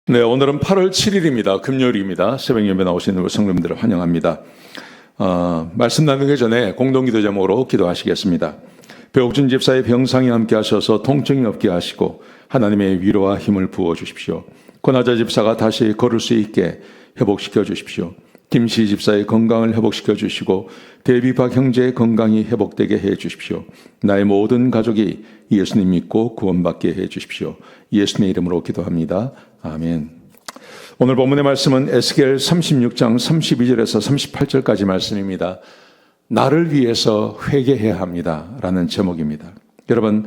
네, 오늘은 8월 7일입니다. 금요일입니다. 새벽 예배 나오시는 우리 성도님들을 환영합니다. 말씀 나누기 전에 공동기도 제목으로 기도하시겠습니다. 배옥준 집사의 병상이 함께 하셔서 통증이 없게 하시고 하나님의 위로와 힘을 부어주십시오. 권하자 집사가 다시 걸을 수 있게 회복시켜 주십시오. 김시 집사의 건강을 회복시켜 주시고 대비박 형제의 건강이 회복되게 해 주십시오. 나의 모든 가족이 예수님 믿고 구원받게 해 주십시오. 예수님의 이름으로 기도합니다. 아멘. 오늘 본문의 말씀은 에스겔 36장 32절에서 38절까지 말씀입니다. 나를 위해서 회개해야 합니다 라는 제목입니다. 여러분,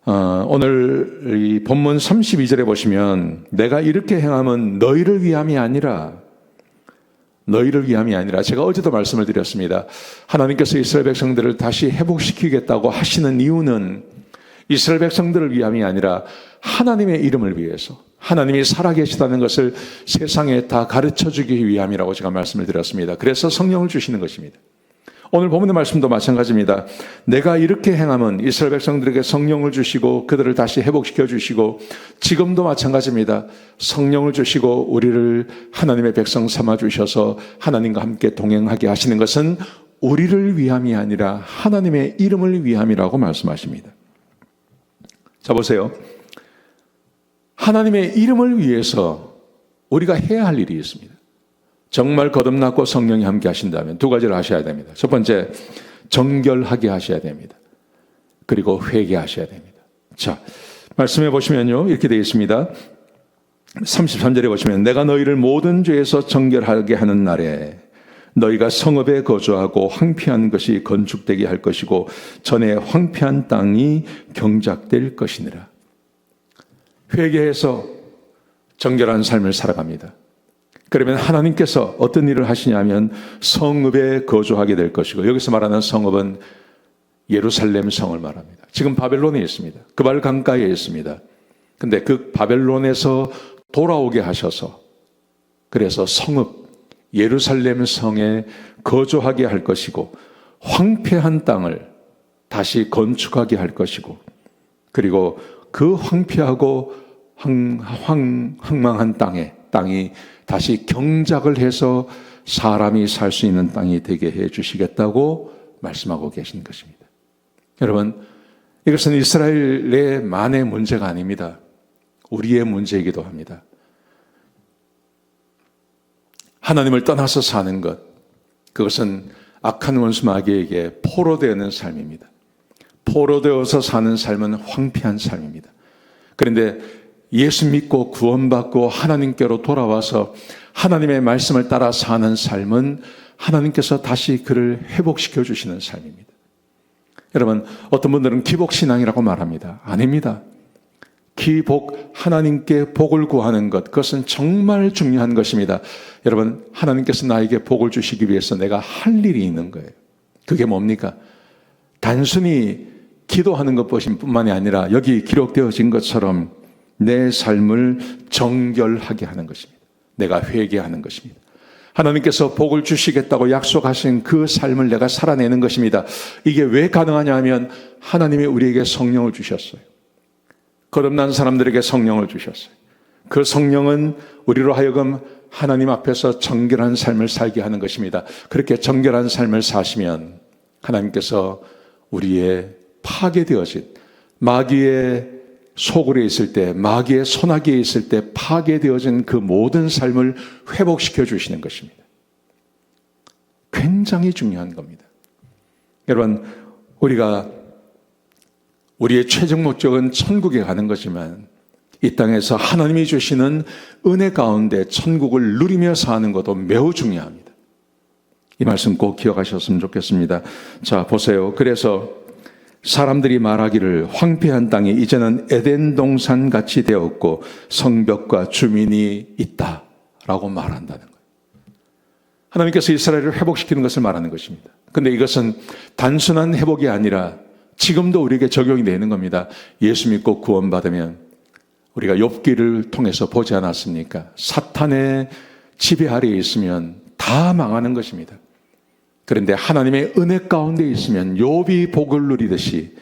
오늘 이 본문 32절에 보시면 내가 이렇게 행하면 너희를 위함이 아니라 제가 어제도 말씀을 드렸습니다. 하나님께서 이스라엘 백성들을 다시 회복시키겠다고 하시는 이유는 이스라엘 백성들을 위함이 아니라 하나님의 이름을 위해서, 하나님이 살아계시다는 것을 세상에 다 가르쳐주기 위함이라고 제가 말씀을 드렸습니다. 그래서 성령을 주시는 것입니다. 오늘 본문의 말씀도 마찬가지입니다. 내가 이렇게 행하면 이스라엘 백성들에게 성령을 주시고 그들을 다시 회복시켜 주시고, 지금도 마찬가지입니다. 성령을 주시고 우리를 하나님의 백성 삼아 주셔서 하나님과 함께 동행하게 하시는 것은 우리를 위함이 아니라 하나님의 이름을 위함이라고 말씀하십니다. 자, 보세요. 하나님의 이름을 위해서 우리가 해야 할 일이 있습니다. 정말 거듭났고 성령이 함께 하신다면 두 가지를 하셔야 됩니다. 첫 번째, 정결하게 하셔야 됩니다. 그리고 회개하셔야 됩니다. 자, 말씀해 보시면요, 이렇게 되어 있습니다. 33절에 보시면 내가 너희를 모든 죄에서 정결하게 하는 날에 너희가 성읍에 거주하고 황폐한 것이 건축되게 할 것이고 전에 황폐한 땅이 경작될 것이니라. 회개해서 정결한 삶을 살아갑니다. 그러면 하나님께서 어떤 일을 하시냐면 성읍에 거주하게 될 것이고, 여기서 말하는 성읍은 예루살렘 성을 말합니다. 지금 바벨론에 있습니다. 그발 강가에 있습니다. 근데 그 바벨론에서 돌아오게 하셔서 그래서 성읍 예루살렘 성에 거주하게 할 것이고, 황폐한 땅을 다시 건축하게 할 것이고, 그리고 그 황폐하고 황망한 땅이 다시 경작을 해서 사람이 살 수 있는 땅이 되게 해 주시겠다고 말씀하고 계신 것입니다. 여러분, 이것은 이스라엘의 만의 문제가 아닙니다. 우리의 문제이기도 합니다. 하나님을 떠나서 사는 것, 그것은 악한 원수 마귀에게 포로되는 삶입니다. 포로되어서 사는 삶은 황폐한 삶입니다. 그런데 예수 믿고 구원받고 하나님께로 돌아와서 하나님의 말씀을 따라 사는 삶은 하나님께서 다시 그를 회복시켜 주시는 삶입니다. 여러분, 어떤 분들은 기복신앙이라고 말합니다. 아닙니다. 기복, 하나님께 복을 구하는 것, 그것은 정말 중요한 것입니다. 여러분, 하나님께서 나에게 복을 주시기 위해서 내가 할 일이 있는 거예요. 그게 뭡니까? 단순히 기도하는 것뿐만이 아니라 여기 기록되어진 것처럼 내 삶을 정결하게 하는 것입니다. 내가 회개하는 것입니다. 하나님께서 복을 주시겠다고 약속하신 그 삶을 내가 살아내는 것입니다. 이게 왜 가능하냐 하면 하나님이 우리에게 성령을 주셨어요. 거듭난 사람들에게 성령을 주셨어요. 그 성령은 우리로 하여금 하나님 앞에서 정결한 삶을 살게 하는 것입니다. 그렇게 정결한 삶을 사시면 하나님께서 우리의 파괴되어진 마귀의 소굴에 있을 때, 마귀의 소나기에 있을 때 파괴되어진 그 모든 삶을 회복시켜 주시는 것입니다. 굉장히 중요한 겁니다. 여러분, 우리의 최종 목적은 천국에 가는 거지만 이 땅에서 하나님이 주시는 은혜 가운데 천국을 누리며 사는 것도 매우 중요합니다. 이 말씀 꼭 기억하셨으면 좋겠습니다. 자, 보세요. 그래서 사람들이 말하기를 황폐한 땅이 이제는 에덴 동산 같이 되었고 성벽과 주민이 있다라고 말한다는 거예요. 하나님께서 이스라엘을 회복시키는 것을 말하는 것입니다. 그런데 이것은 단순한 회복이 아니라 지금도 우리에게 적용이 되는 겁니다. 예수 믿고 구원받으면 우리가 욥기를 통해서 보지 않았습니까? 사탄의 지배 아래에 있으면 다 망하는 것입니다. 그런데 하나님의 은혜 가운데 있으면 욥이 복을 누리듯이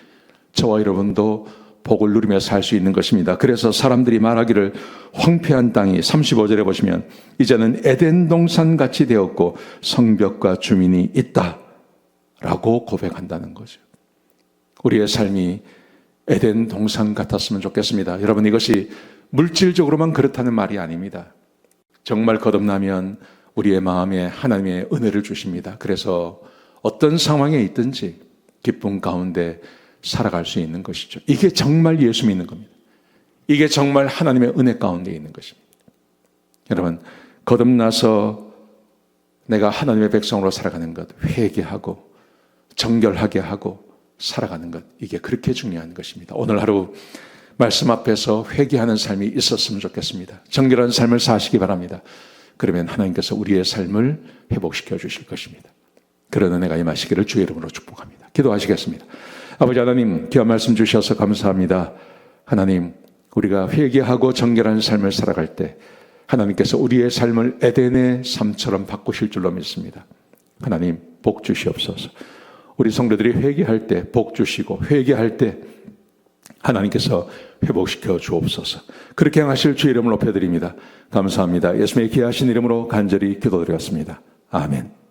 저와 여러분도 복을 누리며 살 수 있는 것입니다. 그래서 사람들이 말하기를 황폐한 땅이 35절에 보시면 이제는 에덴 동산 같이 되었고 성벽과 주민이 있다 라고 고백한다는 거죠. 우리의 삶이 에덴 동산 같았으면 좋겠습니다. 여러분, 이것이 물질적으로만 그렇다는 말이 아닙니다. 정말 거듭나면 우리의 마음에 하나님의 은혜를 주십니다. 그래서 어떤 상황에 있든지 기쁨 가운데 살아갈 수 있는 것이죠. 이게 정말 예수 믿는 겁니다. 이게 정말 하나님의 은혜 가운데 있는 것입니다. 여러분, 거듭나서 내가 하나님의 백성으로 살아가는 것, 회개하고 정결하게 하고 살아가는 것, 이게 그렇게 중요한 것입니다. 오늘 하루 말씀 앞에서 회개하는 삶이 있었으면 좋겠습니다. 정결한 삶을 사시기 바랍니다. 그러면 하나님께서 우리의 삶을 회복시켜 주실 것입니다. 그런 은혜가 임하시기를 주의 이름으로 축복합니다. 기도하시겠습니다. 아버지 하나님, 귀한 말씀 주셔서 감사합니다. 하나님, 우리가 회개하고 정결한 삶을 살아갈 때 하나님께서 우리의 삶을 에덴의 삶처럼 바꾸실 줄로 믿습니다. 하나님, 복 주시옵소서. 우리 성도들이 회개할 때 복 주시고 회개할 때 하나님께서 회복시켜 주옵소서. 그렇게 행하실 주의 이름을 높여드립니다. 감사합니다. 예수님의 귀하신 이름으로 간절히 기도드렸습니다. 아멘.